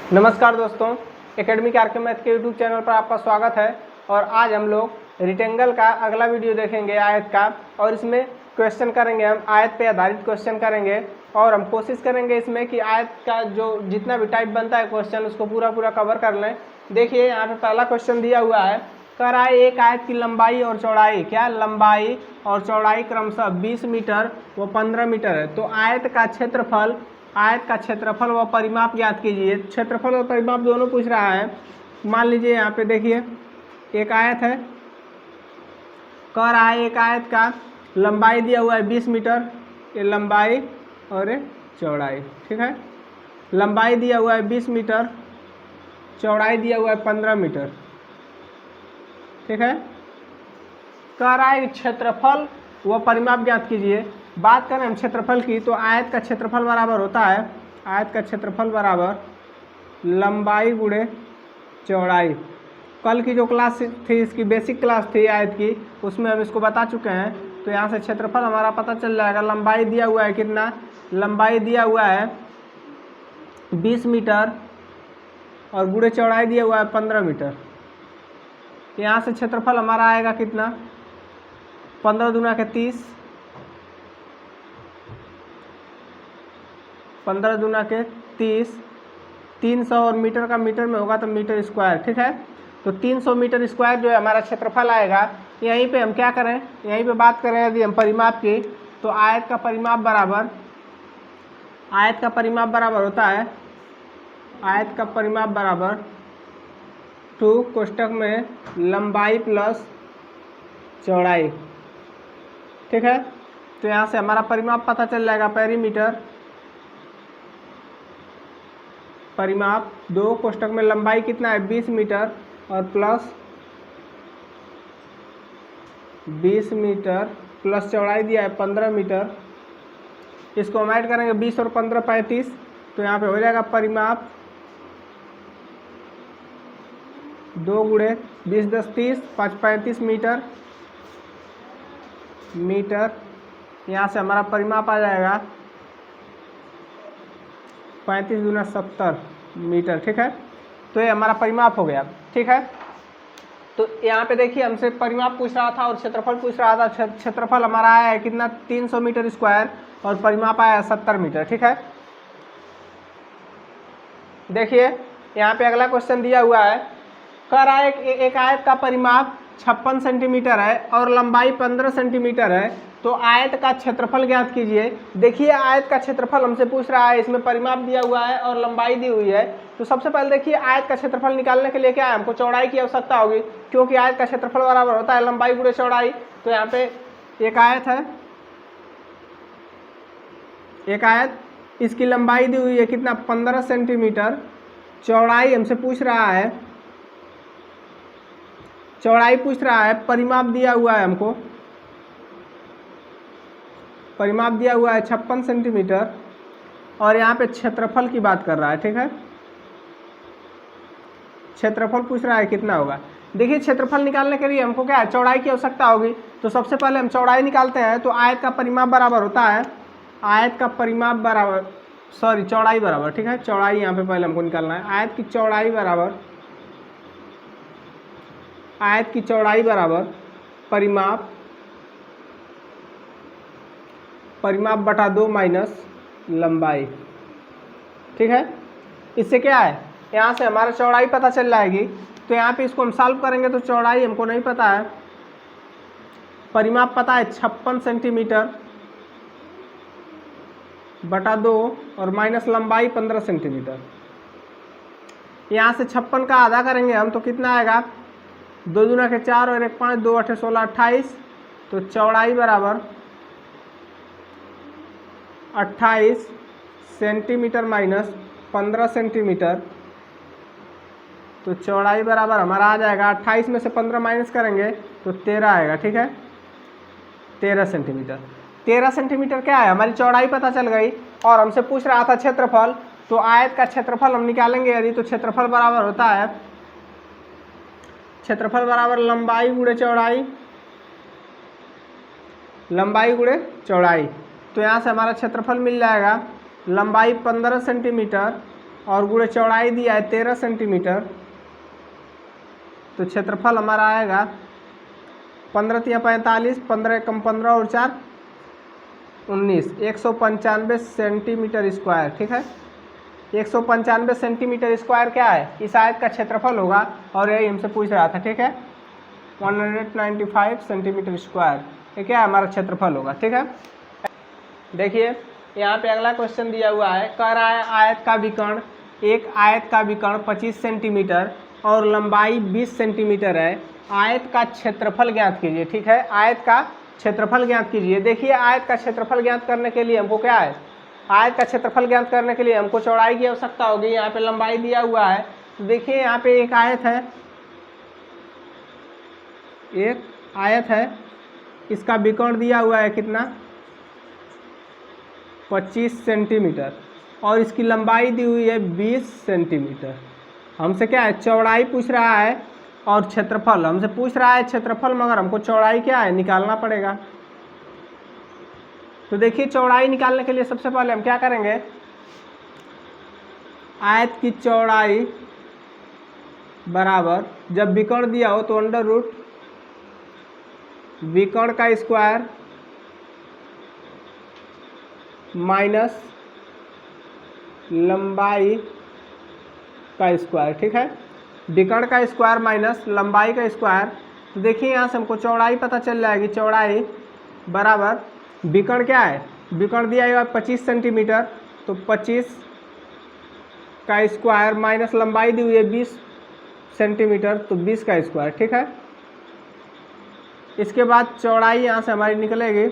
नमस्कार दोस्तों, academic are के मैथ के यूट्यूब चैनल पर आपका स्वागत है। और आज हम लोग रेक्टेंगल का अगला वीडियो देखेंगे, आयत का। और इसमें क्वेश्चन करेंगे, हम आयत पे आधारित क्वेश्चन करेंगे। और हम कोशिश करेंगे इसमें कि आयत का जो जितना भी टाइप बनता है क्वेश्चन, उसको पूरा कवर कर लें। देखिए यहाँ पे पहला क्वेश्चन दिया हुआ है, कह रहा है एक आयत की लंबाई और चौड़ाई, क्या लंबाई और चौड़ाई क्रमशः 20 मीटर व 15 मीटर है। तो आयत का क्षेत्रफल व परिमाप ज्ञात कीजिए। क्षेत्रफल और परिमाप दोनों पूछ रहा है। मान लीजिए यहाँ पे देखिए एक आयत है, कह रहा है एक आयत का लंबाई दिया हुआ है 20 मीटर, ये लंबाई और ये चौड़ाई, ठीक है। लंबाई दिया हुआ है 20 मीटर, चौड़ाई दिया हुआ है 15 मीटर, ठीक है। कह रहा है क्षेत्रफल व परिमाप ज्ञात कीजिए। बात करें हम क्षेत्रफल की, तो आयत का क्षेत्रफल बराबर होता है, आयत का क्षेत्रफल बराबर लंबाई गुणे चौड़ाई। कल की जो क्लास थी, इसकी बेसिक क्लास थी आयत की, उसमें हम इसको बता चुके हैं। तो यहाँ से क्षेत्रफल हमारा पता चल जाएगा। लंबाई दिया हुआ है कितना, लंबाई दिया हुआ है 20 मीटर और गुणे चौड़ाई दिया हुआ है 15 मीटर। यहाँ से क्षेत्रफल हमारा आएगा कितना, 15 दूना के 30, 15 दूना के 30, 300 और मीटर का मीटर में होगा तो मीटर स्क्वायर, ठीक है। तो 300 मीटर स्क्वायर जो है हमारा क्षेत्रफल आएगा। यहीं पे हम क्या करें, यहीं पे बात करें यदि हम परिमाप की, तो आयत का परिमाप बराबर होता है, आयत का परिमाप बराबर 2 कोष्टक में लंबाई प्लस चौड़ाई, ठीक है। तो यहाँ से हमारा परिमाप पता चल जाएगा, पेरीमीटर परिमाप 2 कोष्टक में लंबाई कितना है 20 मीटर और प्लस 20 मीटर प्लस चौड़ाई दिया है 15 मीटर। इसको हम ऐड करेंगे 20 और 15 35, तो यहाँ पे हो जाएगा परिमाप 2 गुणे 20 10 30 5 35 मीटर। यहाँ से हमारा परिमाप आ जाएगा 35 दूना 70 मीटर, ठीक है। तो ये हमारा परिमाप हो गया, ठीक है। तो यहाँ पे देखिए हमसे परिमाप पूछ रहा था और क्षेत्रफल पूछ रहा था। क्षेत्रफल हमारा आया है कितना, 300 मीटर स्क्वायर, और परिमाप आया है 70 मीटर, ठीक है। देखिए यहाँ पे अगला क्वेश्चन दिया हुआ है, कह रहा है एक आयत का परिमाप 56 सेंटीमीटर है और लंबाई 15 सेंटीमीटर है। तो आयत का क्षेत्रफल ज्ञात कीजिए। देखिए आयत का क्षेत्रफल हमसे पूछ रहा है, इसमें परिमाप दिया हुआ है और लंबाई दी हुई है। तो सबसे पहले देखिए आयत का क्षेत्रफल निकालने के लिए क्या है, हमको चौड़ाई की आवश्यकता होगी, क्योंकि आयत का क्षेत्रफल बराबर होता है लंबाई गुणे चौड़ाई। तो यहाँ पे एक आयत है, एक आयत, इसकी लंबाई दी हुई है कितना 15 सेंटीमीटर, चौड़ाई हमसे पूछ रहा है, चौड़ाई पूछ रहा है, परिमाप दिया हुआ है हमको, परिमाप दिया हुआ है 56 सेंटीमीटर, और यहाँ पे क्षेत्रफल की बात कर रहा है, ठीक है। क्षेत्रफल पूछ रहा है कितना होगा। देखिए क्षेत्रफल निकालने के लिए हमको क्या है, चौड़ाई की आवश्यकता होगी। तो सबसे पहले हम चौड़ाई निकालते हैं। तो आयत का परिमाप बराबर होता है, आयत का परिमाप बराबर, सॉरी चौड़ाई बराबर, ठीक है। चौड़ाई यहाँ पे पहले हमको निकालना है। आयत की चौड़ाई बराबर, आयत की चौड़ाई बराबर परिमाप बटा 2 माइनस लंबाई, ठीक है। इससे क्या है, यहाँ से हमारा चौड़ाई पता चल जाएगी। तो यहाँ पे इसको हम सॉल्व करेंगे तो चौड़ाई हमको नहीं पता है, परिमाप पता है 56 सेंटीमीटर बटा 2 और माइनस लंबाई 15 सेंटीमीटर। यहाँ से 56 का आधा करेंगे हम तो कितना आएगा, 2 दूना के 4 और 1 5, 2 8 16 28। तो चौड़ाई बराबर 28 सेंटीमीटर माइनस 15 सेंटीमीटर। तो चौड़ाई बराबर हमारा आ जाएगा, 28 में से 15 माइनस करेंगे तो 13 आएगा, ठीक है। 13 सेंटीमीटर। 13 सेंटीमीटर क्या है, हमारी चौड़ाई पता चल गई। और हमसे पूछ रहा था क्षेत्रफल, तो आयत का क्षेत्रफल हम निकालेंगे यदि, तो क्षेत्रफल बराबर होता है, क्षेत्रफल बराबर लंबाई गुणे चौड़ाई, लंबाई गुणे चौड़ाई। तो यहाँ से हमारा क्षेत्रफल मिल जाएगा, लंबाई 15 सेंटीमीटर और गुणे चौड़ाई दिया है 13 सेंटीमीटर, तो क्षेत्रफल हमारा आएगा 15 तिया 45, 15 कम 15 और 4 19, 195 सेंटीमीटर स्क्वायर। ठीक है, 195 सेंटीमीटर स्क्वायर क्या है, इस आयत का क्षेत्रफल होगा और यही हमसे पूछ रहा था। ठीक है, 195 सेंटीमीटर स्क्वायर ये क्या है, हमारा क्षेत्रफल होगा। ठीक है, देखिए यहाँ पे अगला क्वेश्चन दिया हुआ है, कह रहा है आयत का विकर्ण, एक आयत का विकर्ण 25 सेंटीमीटर और लंबाई 20 सेंटीमीटर है, आयत का क्षेत्रफल ज्ञात कीजिए। ठीक है, आयत का क्षेत्रफल ज्ञात कीजिए। देखिए आयत का क्षेत्रफल ज्ञात करने के लिए हमको क्या है, आयत का क्षेत्रफल ज्ञात करने के लिए हमको चौड़ाई की आवश्यकता होगी। यहाँ पे लंबाई दिया हुआ है, तो देखिए यहाँ पे एक आयत है, एक आयत है, इसका विकर्ण दिया हुआ है कितना, 25 सेंटीमीटर और इसकी लंबाई दी हुई है 20 सेंटीमीटर। हमसे क्या है, चौड़ाई पूछ रहा है और क्षेत्रफल हमसे पूछ रहा है, क्षेत्रफल, मगर हमको चौड़ाई क्या है निकालना पड़ेगा। तो देखिए चौड़ाई निकालने के लिए सबसे पहले हम क्या करेंगे, आयत की चौड़ाई बराबर, जब विकर्ण दिया हो तो अंडर रूट विकर्ण का स्क्वायर माइनस लंबाई का स्क्वायर। ठीक है, विकर्ण का स्क्वायर माइनस लंबाई का स्क्वायर। तो देखिए यहाँ से हमको चौड़ाई पता चल जाएगी, चौड़ाई बराबर विकर्ण क्या है, विकर्ण दिया हुआ 25 सेंटीमीटर, तो 25 का स्क्वायर माइनस लंबाई दी हुई है 20 सेंटीमीटर, तो 20 का स्क्वायर। ठीक है, इसके बाद चौड़ाई यहाँ से हमारी निकलेगी,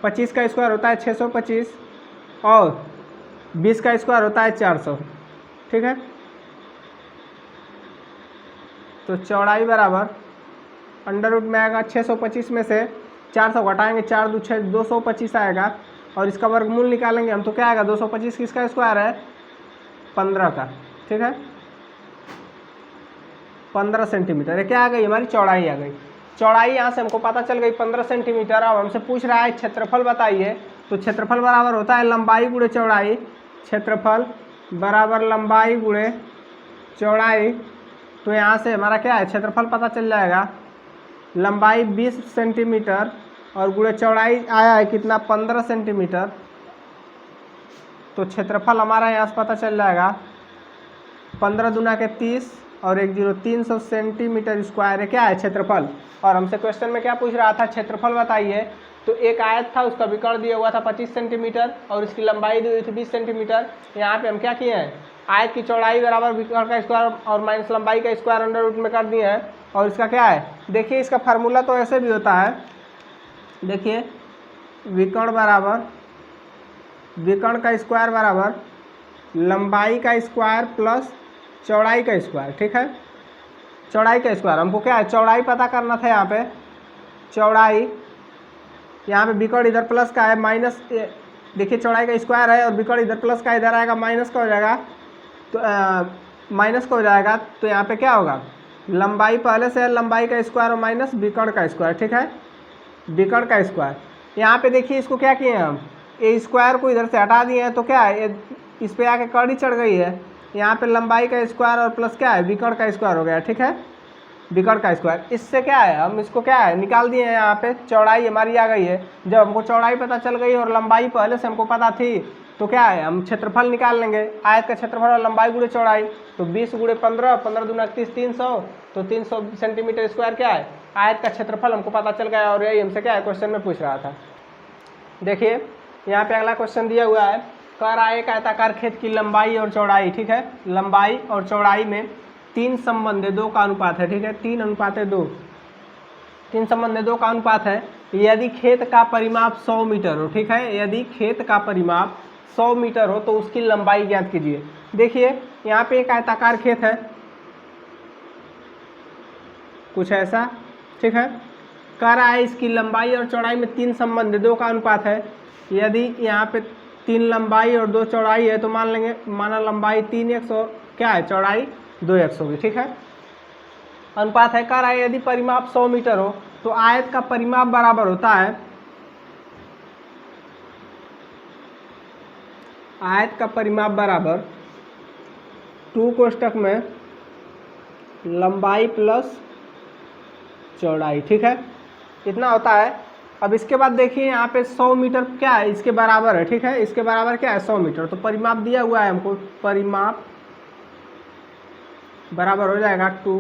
25 का स्क्वायर होता है 625 और 20 का स्क्वायर होता है 400। ठीक है, तो चौड़ाई बराबर अंडर रूट में आएगा 625 में से 400 घटाएंगे, 4 2 6 225 आएगा और इसका वर्गमूल निकालेंगे हम, तो क्या आएगा, 225 किसका स्क्वायर है, 15 का। ठीक है, 15 सेंटीमीटर, ये क्या आ गई, हमारी चौड़ाई आ गई। चौड़ाई यहाँ से हमको पता चल गई 15 सेंटीमीटर। अब हमसे पूछ रहा है क्षेत्रफल बताइए, तो क्षेत्रफल बराबर होता है लंबाई गुणे चौड़ाई, क्षेत्रफल बराबर लंबाई गुणे चौड़ाई। तो यहाँ से हमारा क्या है, क्षेत्रफल पता चल जाएगा, लंबाई 20 सेंटीमीटर और गुणे चौड़ाई आया है कितना, 15 सेंटीमीटर। तो क्षेत्रफल हमारा यहाँ से पता चल जाएगा 15 दूना के 30 और 1 0 300 सेंटीमीटर स्क्वायर है क्या है क्षेत्रफल। और हमसे क्वेश्चन में क्या पूछ रहा था, क्षेत्रफल बताइए। तो एक आयत था, उसका विकर्ण दिया हुआ था 25 सेंटीमीटर और इसकी लंबाई दी हुई थी 20 सेंटीमीटर। यहाँ पे हम क्या किए हैं, आयत की चौड़ाई बराबर विकर्ण का स्क्वायर और माइनस लंबाई का स्क्वायर अंडर रूट में कर दिए हैं। और इसका क्या है, देखिए इसका फार्मूला तो ऐसे भी होता है, देखिए विकर्ण बराबर विकर्ण का स्क्वायर बराबर लंबाई का स्क्वायर प्लस चौड़ाई का स्क्वायर। ठीक है, चौड़ाई का स्क्वायर, हमको क्या है, चौड़ाई पता करना था। यहाँ पे चौड़ाई, यहाँ पे विकर्ण इधर प्लस का है, माइनस, देखिए चौड़ाई का स्क्वायर है और विकर्ण इधर प्लस का, इधर आएगा माइनस का हो जाएगा, तो माइनस का हो जाएगा। तो यहाँ पे क्या होगा, लंबाई पहले से है, लंबाई का स्क्वायर और माइनस विकर्ण का स्क्वायर। ठीक है, विकर्ण का स्क्वायर। यहाँ पे देखिए इसको क्या किए हैं हम, ये स्क्वायर को इधर से हटा दिए हैं, तो क्या है, इस पे आके कड़ी चढ़ गई है। यहाँ पे लंबाई का स्क्वायर और प्लस क्या है, विकर्ण का स्क्वायर हो गया। ठीक है, विकर्ण का स्क्वायर। इससे क्या है, हम इसको क्या है निकाल दिए हैं। यहाँ पे चौड़ाई हमारी आ गई है। जब हमको चौड़ाई पता चल गई और लंबाई पहले से हमको पता थी, तो क्या है, हम क्षेत्रफल निकाल लेंगे। आयत का क्षेत्रफल और लंबाई गुणे चौड़ाई, तो 20 गुणे 15, 15 दूना 30, 300, तो 300 सेंटीमीटर स्क्वायर क्या है, आयत का क्षेत्रफल हमको पता चल गया। और यही हमसे क्या है, क्वेश्चन में पूछ रहा था। देखिए यहाँ पे अगला क्वेश्चन दिया हुआ है, कह रहा है एक आयताकार खेत की लंबाई और चौड़ाई। ठीक है, लंबाई और चौड़ाई में 3 संबंध है, 2 का अनुपात है। ठीक है, 3:2, 3 संबंध है, 2 का अनुपात है। यदि खेत का परिमाप 100 मीटर हो, ठीक है, यदि खेत का परिमाप 100 मीटर हो तो उसकी लंबाई ज्ञात कीजिए। देखिए यहाँ पे एक आयताकार खेत है, कुछ ऐसा। ठीक है, कह रहा है इसकी लंबाई और चौड़ाई में 3 संबंध है, 2 का अनुपात है। यदि यहाँ पे 3 लंबाई और 2 चौड़ाई है, तो मान लेंगे, माना लंबाई 3x और क्या है, चौड़ाई 2x होगी। ठीक है, अनुपात है। कह रहा है यदि परिमाप 100 मीटर हो तो आयत का परिमाप बराबर होता है, आयत का परिमाप बराबर 2 कोष्टक में लंबाई प्लस चौड़ाई, ठीक है, इतना होता है। अब इसके बाद देखिए यहाँ पे 100 मीटर क्या है, इसके बराबर है, ठीक है, इसके बराबर क्या है 100 मीटर। तो परिमाप दिया हुआ है हमको, परिमाप बराबर हो जाएगा 2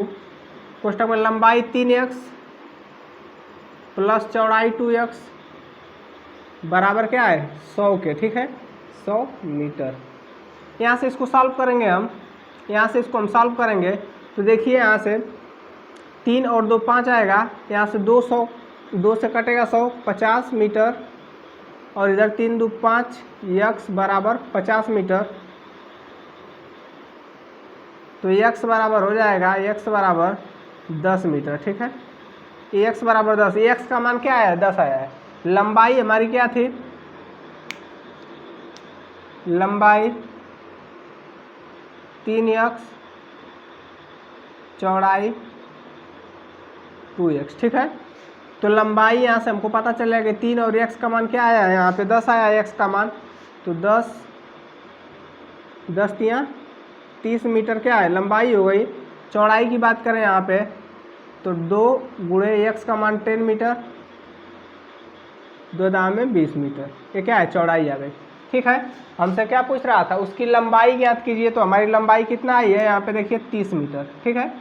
कोष्टक में लंबाई 3x प्लस चौड़ाई 2x बराबर क्या है 100 के, ठीक है, 100 मीटर। यहाँ से इसको सॉल्व करेंगे हम, यहाँ से इसको हम सॉल्व करेंगे तो देखिए यहाँ से 3 और 2 5 आएगा, यहाँ से 200, 2 से कटेगा 100, 50 मीटर, और इधर 3 2 5 x बराबर 50 मीटर। तो x बराबर हो जाएगा, x बराबर 10 मीटर, ठीक है, x बराबर 10, x का मान क्या आया है 10 आया है। लंबाई हमारी क्या थी, लंबाई 3x चौड़ाई 2x, ठीक है। तो लंबाई यहाँ से हमको पता चलेगा कि 3 और x का मान क्या आया है, यहाँ पे 10 आया है x का मान। तो 10 3 30 मीटर क्या है लंबाई हो गई। चौड़ाई की बात करें यहाँ पे तो 2 गुणे x का मान 10 मीटर, 2 दाम में 20 मीटर, ये क्या है चौड़ाई आ गई, ठीक है। हमसे क्या पूछ रहा था, उसकी लंबाई ज्ञात कीजिए। तो हमारी लंबाई कितना आई है, यहाँ पे देखिए 30 मीटर, ठीक है।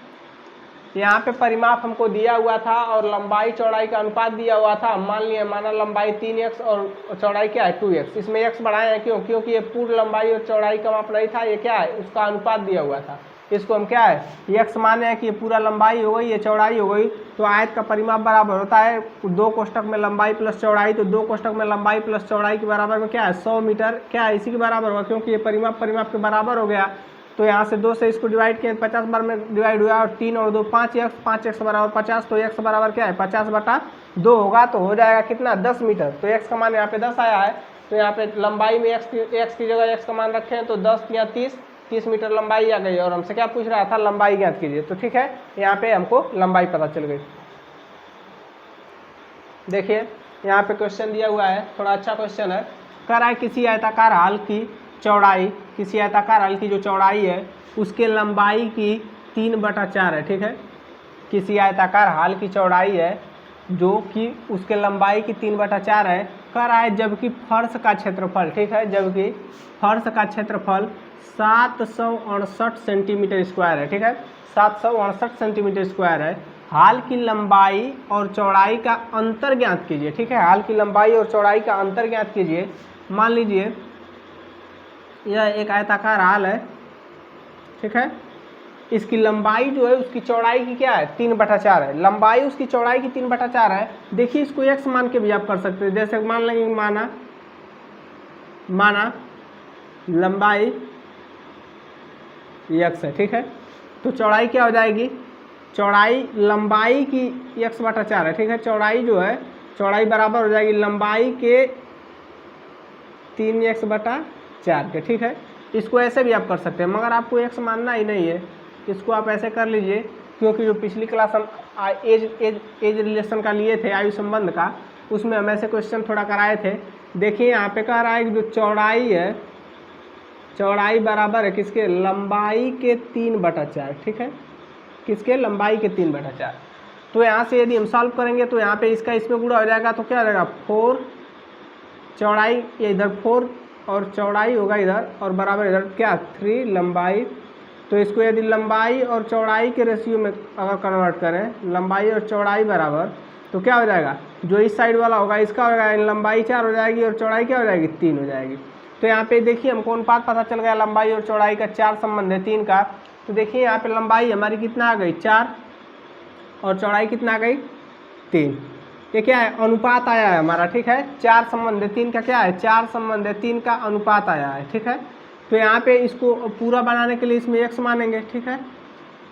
यहाँ पे परिमाप हमको दिया हुआ था और लंबाई चौड़ाई का अनुपात दिया हुआ था। मान लिया, माना लंबाई 3x और चौड़ाई क्या है 2x, इसमें x बढ़ाए हैं क्यों, क्योंकि ये पूर्ण लंबाई और चौड़ाई का माप नहीं था, ये क्या है उसका अनुपात दिया हुआ था। इसको हम क्या है x माने हैं कि ये पूरा लंबाई हो गई, ये चौड़ाई हो गई। तो आयत का परिमाप बराबर होता है 2 कोष्टक में लंबाई प्लस चौड़ाई। तो 2 कोष्टक में लंबाई प्लस चौड़ाई के बराबर में क्या है 100 मीटर, क्या है इसी के बराबर हुआ, क्योंकि ये परिमाप के बराबर हो गया। तो यहाँ से 2 से इसको डिवाइड किया 50 बार में डिवाइड हुआ, और 3 और 2 5x बराबर 50। तो x बराबर क्या है 50/2 होगा। तो हो जाएगा कितना 10 मीटर। तो x का मान यहाँ पे 10 आया है। तो यहाँ पे लंबाई में x की जगह x का मान रखे हैं, तो 10 या 30 मीटर लंबाई आ गई। और हमसे क्या पूछ रहा था, लंबाई ज्ञात कीजिए। तो ठीक है, यहाँ पे हमको लंबाई पता चल गई। देखिए यहाँ पे क्वेश्चन दिया हुआ है, थोड़ा अच्छा क्वेश्चन है। कह रहा है किसी आयताकार हाल की चौड़ाई, किसी आयताकार हाल की जो चौड़ाई है उसके लंबाई की 3/4 है, ठीक है। किसी आयताकार हाल की चौड़ाई है जो कि उसके लंबाई की 3/4 है। कह रहा है जबकि फर्श का क्षेत्रफल, ठीक है, जबकि फर्श का क्षेत्रफल 768 सेंटीमीटर स्क्वायर है, ठीक है, 768 सेंटीमीटर स्क्वायर है। हाल की लंबाई और चौड़ाई का अंतर ज्ञात कीजिए, ठीक है, हाल की लंबाई और चौड़ाई का अंतर ज्ञात कीजिए। मान लीजिए यह एक आयताकार हाल है, ठीक है, इसकी लंबाई जो है उसकी चौड़ाई की क्या है 3/4 है। लंबाई उसकी चौड़ाई की 3/4 है। देखिए इसको x मान के भी आप कर सकते हैं। जैसे मान लेंगे माना लंबाई x है, ठीक है, तो चौड़ाई क्या हो जाएगी, चौड़ाई लंबाई की x/4 है, ठीक है, चौड़ाई जो है चौड़ाई बराबर हो जाएगी लंबाई के 3x/4 के, ठीक है। इसको ऐसे भी आप कर सकते हैं, मगर आपको x मानना ही नहीं है। इसको आप ऐसे कर लीजिए, क्योंकि जो पिछली क्लास हम एज रिलेशन का लिए थे, आयु संबंध का, उसमें हम ऐसे क्वेश्चन थोड़ा कराए थे। देखिए यहाँ पे कह रहा है कि जो चौड़ाई है, चौड़ाई बराबर है किसके, लंबाई के 3/4, ठीक है, किसके, लंबाई के 3/4। तो यहाँ से यदि हम सॉल्व करेंगे तो यहाँ पे इसका इसमें गुणा हो जाएगा, तो क्या हो जाएगा 4, चौड़ाई ये इधर 4 और चौड़ाई होगा इधर, और बराबर इधर क्या 3 लंबाई। तो इसको यदि लंबाई और चौड़ाई के रेशियो में अगर कन्वर्ट करें, लंबाई और चौड़ाई बराबर, तो क्या हो जाएगा, जो इस साइड वाला होगा इसका होगा लंबाई 4 हो जाएगी और चौड़ाई क्या हो जाएगी 3 हो जाएगी। तो यहाँ पे देखिए हमको अनुपात पता चल गया, लंबाई और चौड़ाई का 4 संबंध है 3 का। तो देखिए यहाँ पे लंबाई हमारी कितना आ गई 4 और चौड़ाई कितना आ गई 3। ये क्या है, अनुपात आया है हमारा, ठीक है, 4 संबंध है 3 का क्या है, 4 संबंध है 3 का अनुपात आया है, ठीक है। तो यहाँ पे इसको पूरा बनाने के लिए इसमें x मानेंगे, ठीक है।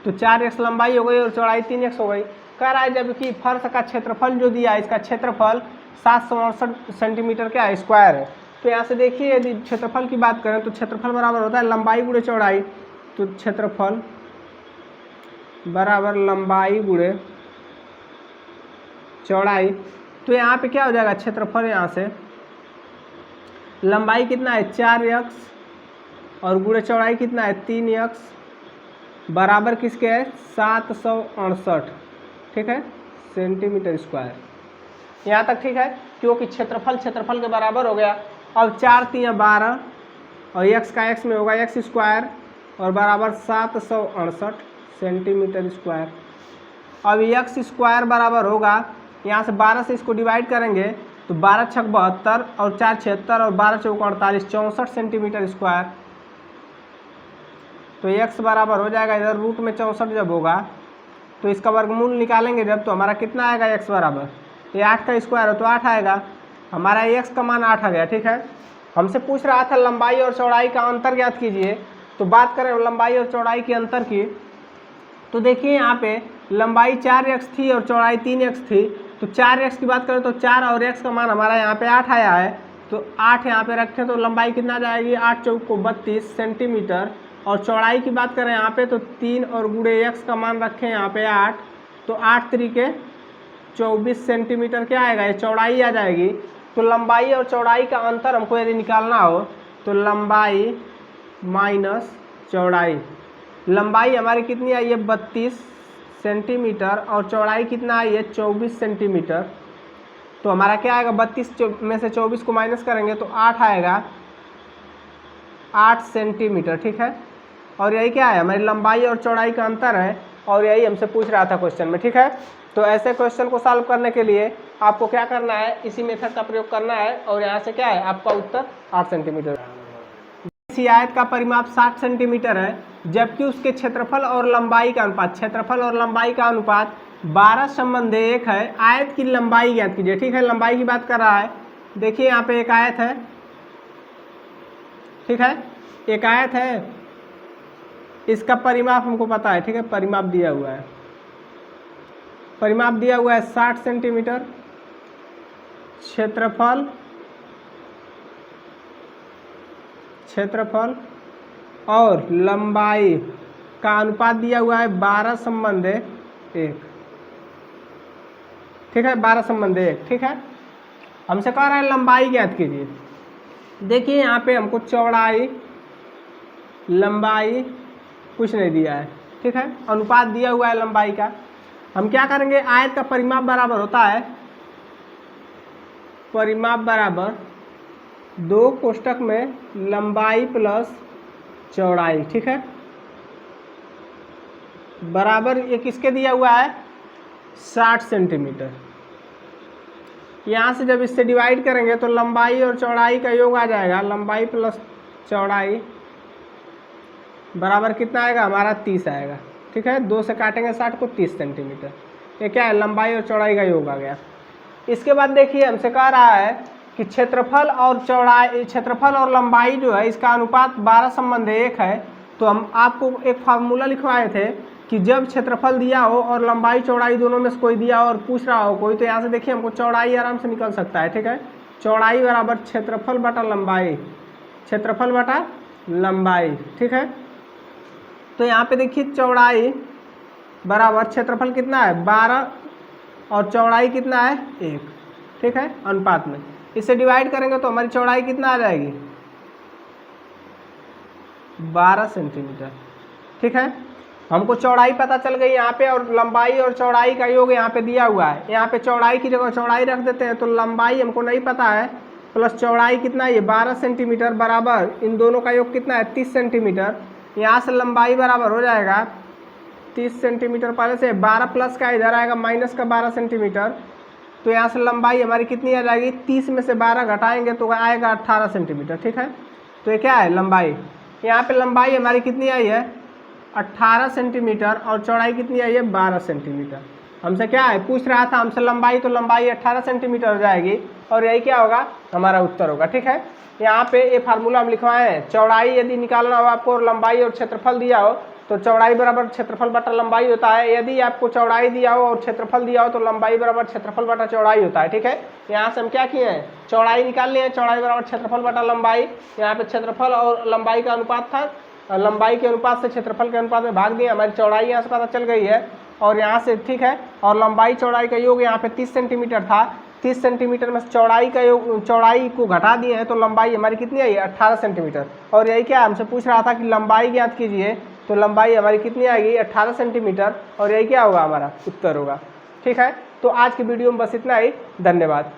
तो 4x लंबाई हो गई और चौड़ाई 3x हो गई। कह रहा है जबकि फर्श का क्षेत्रफल जो दिया है, इसका क्षेत्रफल 768 सेंटीमीटर क्या है स्क्वायर है। तो यहाँ से देखिए यदि क्षेत्रफल की बात करें तो क्षेत्रफल बराबर होता है लंबाई गुणे चौड़ाई। तो क्षेत्रफल बराबर लंबाई गुणे चौड़ाई। तो यहाँ पे क्या हो जाएगा, क्षेत्रफल यहाँ से लंबाई कितना है 4x और गुणे चौड़ाई कितना है 3x बराबर किसके है 768, ठीक है, सेंटीमीटर स्क्वायर। यहाँ तक ठीक है, क्योंकि क्षेत्रफल के बराबर हो गया। अब 4 3 12 और x का x में होगा x स्क्वायर और बराबर 768 सेंटीमीटर स्क्वायर। अब x स्क्वायर बराबर होगा, यहाँ से 12 से इसको डिवाइड करेंगे तो 12 छक 72 और 4 76 और 12 चौक 48 64 सेंटीमीटर स्क्वायर। तो x बराबर हो जाएगा, इधर रूट में 64 जब होगा तो इसका वर्गमूल निकालेंगे जब, तो हमारा कितना आएगा x बराबर, ये 8 का स्क्वायर है तो 8 आएगा। हमारा x का मान 8 आ गया, ठीक है। हमसे पूछ रहा था लंबाई और चौड़ाई का अंतर ज्ञात कीजिए। तो बात करें लंबाई और चौड़ाई के अंतर की, तो देखिए यहाँ पे लंबाई 4x थी और चौड़ाई 3x थी। तो 4x की बात करें तो 4 और x का मान हमारा यहाँ पे 8 आया है, तो 8 यहाँ पे रखें तो लंबाई कितना जाएगी 8 चौक को 32 सेंटीमीटर। और चौड़ाई की बात करें यहाँ पे तो 3 और गुणे x का मान रखें यहाँ पे 8, तो 8 तरीके 24 सेंटीमीटर क्या आएगा, ये चौड़ाई आ जाएगी। तो लंबाई और चौड़ाई का अंतर हमको यदि निकालना हो तो लंबाई माइनस चौड़ाई, लंबाई हमारी कितनी आई है 32 सेंटीमीटर और चौड़ाई कितना आई है 24 सेंटीमीटर। तो हमारा क्या आएगा 32 में से 24 को माइनस करेंगे तो 8 आएगा, 8 सेंटीमीटर, ठीक है। और यही क्या है, हमारी लंबाई और चौड़ाई का अंतर है, और यही हमसे पूछ रहा था क्वेश्चन में, ठीक है। तो ऐसे क्वेश्चन को सॉल्व करने के लिए आपको क्या करना है, इसी मेथड का प्रयोग करना है, और यहाँ से क्या है आपका उत्तर 8 सेंटीमीटर। इसी आयत का परिमाप 60 सेंटीमीटर है, जबकि उसके क्षेत्रफल और लंबाई का अनुपात 12/1 है। आयत की लंबाई ज्ञात कीजिए, ठीक है। लंबाई की बात कर रहा है, देखिए यहाँ पे एक आयत है, ठीक है, एक आयत है, इसका परिमाप हमको पता है, ठीक है, परिमाप दिया हुआ है, परिमाप दिया हुआ है 60 सेंटीमीटर। क्षेत्रफल और लंबाई का अनुपात दिया हुआ है 12/1, ठीक है, 12/1, ठीक है। हमसे कह रहा है लंबाई ज्ञात कीजिए। देखिए यहाँ पे हमको चौड़ाई लंबाई कुछ नहीं दिया है, ठीक है, अनुपात दिया हुआ है लंबाई का। हम क्या करेंगे, आयत का परिमाप बराबर होता है, परिमाप बराबर 2 कोष्ठक में लंबाई प्लस चौड़ाई, ठीक है, बराबर ये किसके दिया हुआ है 60 सेंटीमीटर। यहाँ से जब इससे डिवाइड करेंगे तो लंबाई और चौड़ाई का योग आ जाएगा, लंबाई प्लस चौड़ाई बराबर कितना आएगा हमारा 30 आएगा, ठीक है। 2 से काटेंगे 60 को 30 सेंटीमीटर, ये क्या है लंबाई और चौड़ाई का योग आ गया। इसके बाद देखिए हमसे कह रहा है कि क्षेत्रफल और लंबाई जो है इसका अनुपात 12/1 है। तो हम आपको एक फार्मूला लिखवाए थे कि जब क्षेत्रफल दिया हो और लंबाई चौड़ाई दोनों में से कोई दिया हो और पूछ रहा हो कोई, तो यहाँ से देखिए हमको चौड़ाई आराम से निकल सकता है, ठीक है। चौड़ाई बराबर क्षेत्रफल बटा लंबाई, क्षेत्रफल बटा लंबाई, ठीक है। तो यहाँ पे देखिए चौड़ाई बराबर क्षेत्रफल कितना है 12 और चौड़ाई कितना है 1, ठीक है, अनुपात में। इसे डिवाइड करेंगे तो हमारी चौड़ाई कितना आ जाएगी 12 सेंटीमीटर, ठीक है। हमको चौड़ाई पता चल गई यहाँ पे, और लंबाई और चौड़ाई का योग यहाँ पे दिया हुआ है। यहाँ पे चौड़ाई की जगह चौड़ाई रख देते हैं, तो लंबाई हमको नहीं पता है, प्लस चौड़ाई कितना है ये 12 सेंटीमीटर बराबर इन दोनों का योग कितना है 30 सेंटीमीटर। यहाँ से लंबाई बराबर हो जाएगा 30 सेंटीमीटर, पहले से 12 प्लस का इधर आएगा माइनस का 12 सेंटीमीटर। तो यहाँ से लंबाई हमारी कितनी आ जाएगी 30 में से 12 घटाएंगे तो आएगा 18 सेंटीमीटर, ठीक है। तो ये क्या है लंबाई, यहाँ पे लंबाई हमारी कितनी आई है 18 सेंटीमीटर और चौड़ाई कितनी आई है 12 सेंटीमीटर। हमसे क्या है पूछ रहा था हमसे लंबाई, तो लंबाई 18 सेंटीमीटर हो जाएगी, और यही क्या होगा हमारा उत्तर होगा, ठीक है। यहाँ पे ये फार्मूला हम लिखवाए हैं, चौड़ाई यदि निकालना हो आपको और लंबाई और क्षेत्रफल दिया हो तो चौड़ाई बराबर क्षेत्रफल बटा लंबाई होता है। यदि आपको चौड़ाई दिया हो और क्षेत्रफल दिया हो तो लंबाई बराबर क्षेत्रफल बटा चौड़ाई होता है, ठीक है। यहाँ से हम क्या किए हैं चौड़ाई निकाल लिए हैं, चौड़ाई बराबर क्षेत्रफल बटा लंबाई। यहाँ पे क्षेत्रफल और लंबाई का अनुपात था, लंबाई के अनुपात से क्षेत्रफल के अनुपात में भाग दिया, हमारी चौड़ाई यहाँ से पता चल गई है, और यहाँ से ठीक है। और लंबाई चौड़ाई का योग यहाँ पे 30 सेंटीमीटर था, 30 सेंटीमीटर में चौड़ाई का योग, चौड़ाई को घटा दिए हैं तो लंबाई हमारी कितनी आई 18 सेंटीमीटर। और यही क्या हमसे पूछ रहा था कि लंबाई ज्ञात कीजिए, तो लंबाई हमारी कितनी आएगी 18 सेंटीमीटर, और यही क्या होगा हमारा उत्तर होगा। ठीक है, तो आज की वीडियो में बस इतना ही। धन्यवाद।